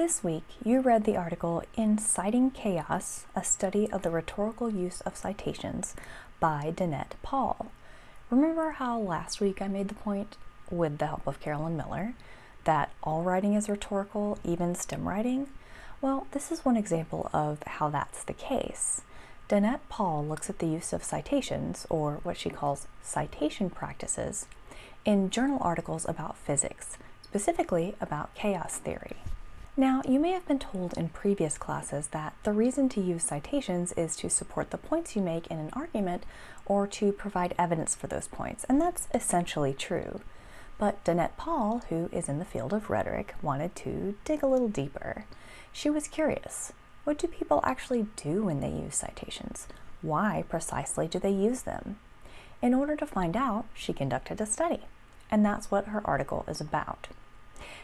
This week, you read the article In Citing Chaos, a study of the rhetorical use of citations by Danette Paul. Remember how last week I made the point, with the help of Carolyn Miller, that all writing is rhetorical, even STEM writing? Well, this is one example of how that's the case. Danette Paul looks at the use of citations, or what she calls citation practices, in journal articles about physics, specifically about chaos theory. Now, you may have been told in previous classes that the reason to use citations is to support the points you make in an argument or to provide evidence for those points, and that's essentially true. But Danette Paul, who is in the field of rhetoric, wanted to dig a little deeper. She was curious. What do people actually do when they use citations? Why precisely do they use them? In order to find out, she conducted a study, and that's what her article is about.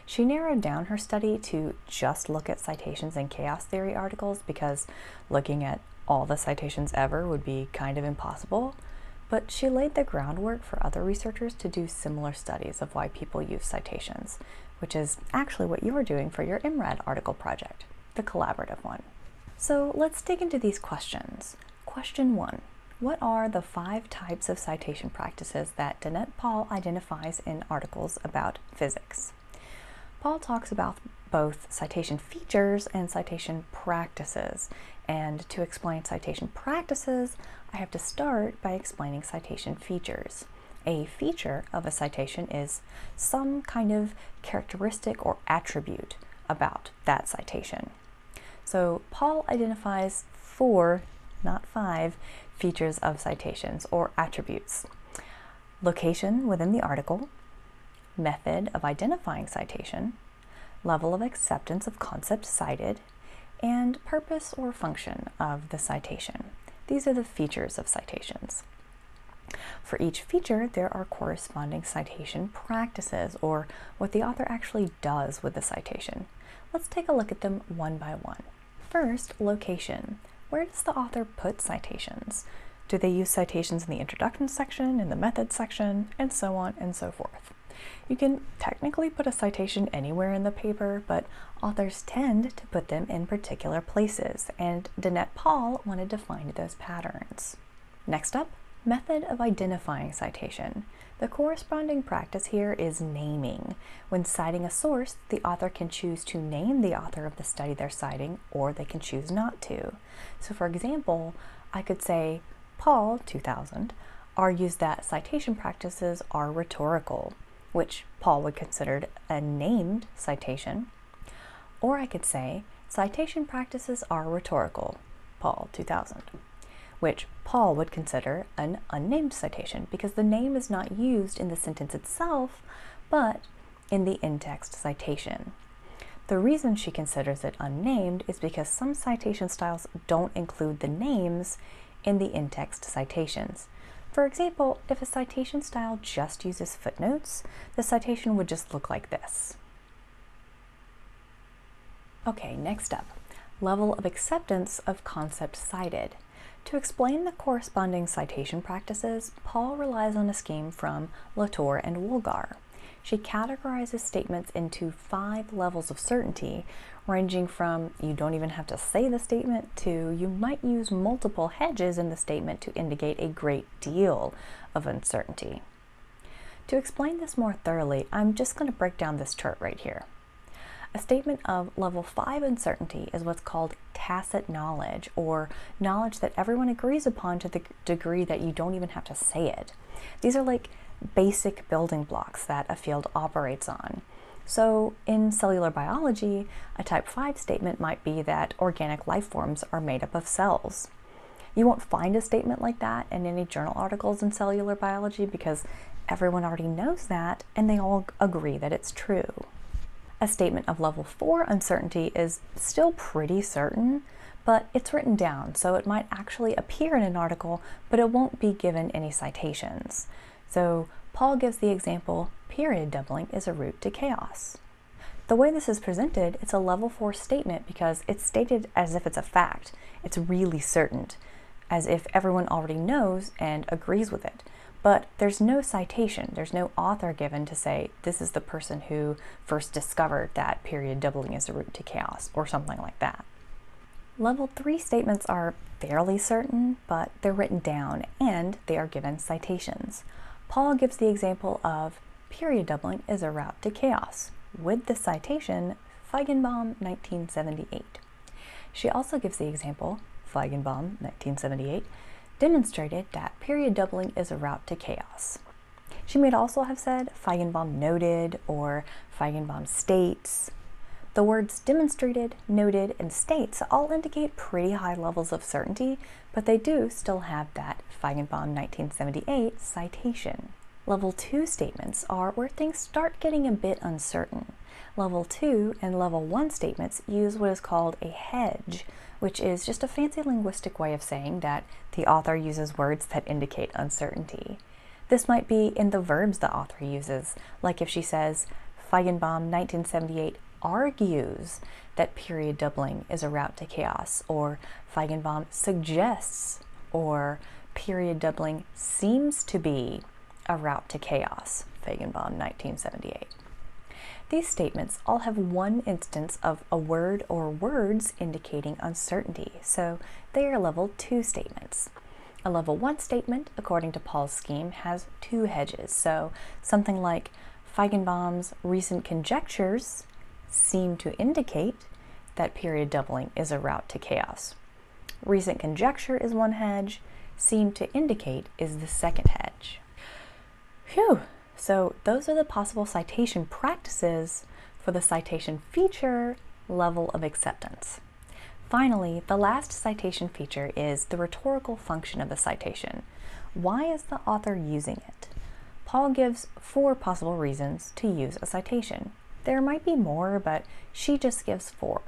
She narrowed down her study to just look at citations in chaos theory articles because looking at all the citations ever would be kind of impossible, but she laid the groundwork for other researchers to do similar studies of why people use citations, which is actually what you are doing for your MRAD article project, the collaborative one. So let's dig into these questions. Question 1. What are the 5 types of citation practices that Danette Paul identifies in articles about physics? Paul talks about both citation features and citation practices, and to explain citation practices, I have to start by explaining citation features. A feature of a citation is some kind of characteristic or attribute about that citation. So Paul identifies 4, not 5, features of citations or attributes. Location within the article, method of identifying citation, level of acceptance of concept cited, and purpose or function of the citation. These are the features of citations. For each feature, there are corresponding citation practices, or what the author actually does with the citation. Let's take a look at them one by one. First, location. Where does the author put citations? Do they use citations in the introduction section, in the methods section, and so on and so forth? You can technically put a citation anywhere in the paper, but authors tend to put them in particular places, and Danette Paul wanted to find those patterns. Next up, method of identifying citation. The corresponding practice here is naming. When citing a source, the author can choose to name the author of the study they're citing, or they can choose not to. So for example, I could say, Paul, 2000, argues that citation practices are rhetorical, which Paul would consider a named citation. Or I could say, citation practices are rhetorical, Paul, 2000, which Paul would consider an unnamed citation because the name is not used in the sentence itself, but in the in-text citation. The reason she considers it unnamed is because some citation styles don't include the names in the in-text citations. For example, if a citation style just uses footnotes, the citation would just look like this. Okay, next up, level of acceptance of concept cited. To explain the corresponding citation practices, Paul relies on a scheme from Latour and Woolgar. She categorizes statements into 5 levels of certainty, ranging from you don't even have to say the statement to you might use multiple hedges in the statement to indicate a great deal of uncertainty. To explain this more thoroughly, I'm just going to break down this chart right here. A statement of level 5 uncertainty is what's called tacit knowledge, or knowledge that everyone agrees upon to the degree that you don't even have to say it. These are like basic building blocks that a field operates on. So in cellular biology, a type 5 statement might be that organic life forms are made up of cells. You won't find a statement like that in any journal articles in cellular biology because everyone already knows that and they all agree that it's true. A statement of level 4 uncertainty is still pretty certain, but it's written down, so it might actually appear in an article, but it won't be given any citations. So Paul gives the example, period doubling is a route to chaos. The way this is presented, it's a level 4 statement because it's stated as if it's a fact. It's really certain, as if everyone already knows and agrees with it. but there's no citation, there's no author given to say this is the person who first discovered that period doubling is the root to chaos, or something like that. Level 3 statements are fairly certain, but they're written down and they are given citations. Paul gives the example of period doubling is a route to chaos, with the citation Feigenbaum 1978. She also gives the example Feigenbaum 1978 demonstrated that period doubling is a route to chaos. She might also have said Feigenbaum noted or Feigenbaum states. The words demonstrated, noted, and states all indicate pretty high levels of certainty, but they do still have that Feigenbaum 1978 citation. Level 2 statements are where things start getting a bit uncertain. Level 2 and Level 1 statements use what is called a hedge, which is just a fancy linguistic way of saying that the author uses words that indicate uncertainty. This might be in the verbs the author uses, like if she says, Feigenbaum 1978 argues that period doubling is a route to chaos, or Feigenbaum suggests, or period doubling seems to be a route to chaos, Feigenbaum 1978. These statements all have one instance of a word or words indicating uncertainty, so they are level 2 statements. A level 1 statement, according to Paul's scheme, has 2 hedges, so something like Feigenbaum's recent conjectures seem to indicate that period doubling is a route to chaos. Recent conjecture is one hedge, seem to indicate is the second hedge. Phew! So those are the possible citation practices for the citation feature level of acceptance. Finally, the last citation feature is the rhetorical function of the citation. Why is the author using it? Paul gives 4 possible reasons to use a citation. There might be more, but she just gives 4.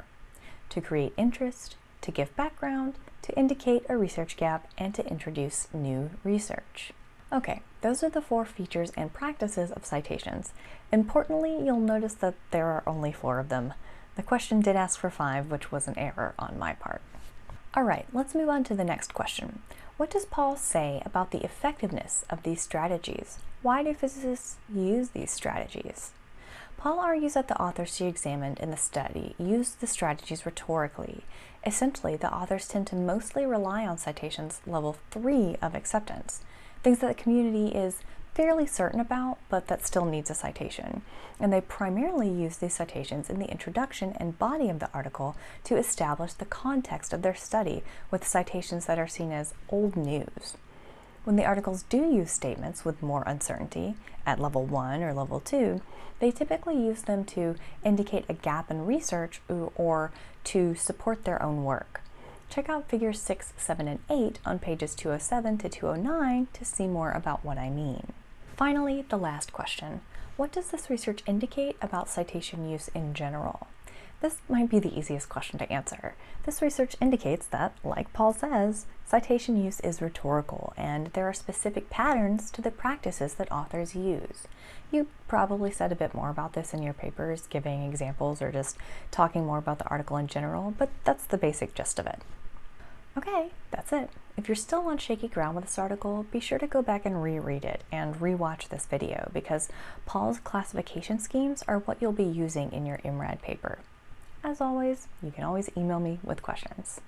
To create interest, to give background, to indicate a research gap, and to introduce new research. Okay, those are the 4 features and practices of citations. Importantly, you'll notice that there are only 4 of them. The question did ask for 5, which was an error on my part. Alright, let's move on to the next question. What does Paul say about the effectiveness of these strategies? Why do physicists use these strategies? Paul argues that the authors she examined in the study used the strategies rhetorically. Essentially, the authors tend to mostly rely on citations level 3 of acceptance, things that the community is fairly certain about, but that still needs a citation. And they primarily use these citations in the introduction and body of the article to establish the context of their study with citations that are seen as old news. When the articles do use statements with more uncertainty, at level 1 or level 2, they typically use them to indicate a gap in research or to support their own work. Check out figures 6, 7, and 8 on pages 207 to 209 to see more about what I mean. Finally, the last question. What does this research indicate about citation use in general? This might be the easiest question to answer. This research indicates that, like Paul says, citation use is rhetorical, and there are specific patterns to the practices that authors use. You probably said a bit more about this in your papers, giving examples or just talking more about the article in general, but that's the basic gist of it. Okay, that's it. If you're still on shaky ground with this article, be sure to go back and reread it and rewatch this video, because Paul's classification schemes are what you'll be using in your IMRAD paper. As always, you can always email me with questions.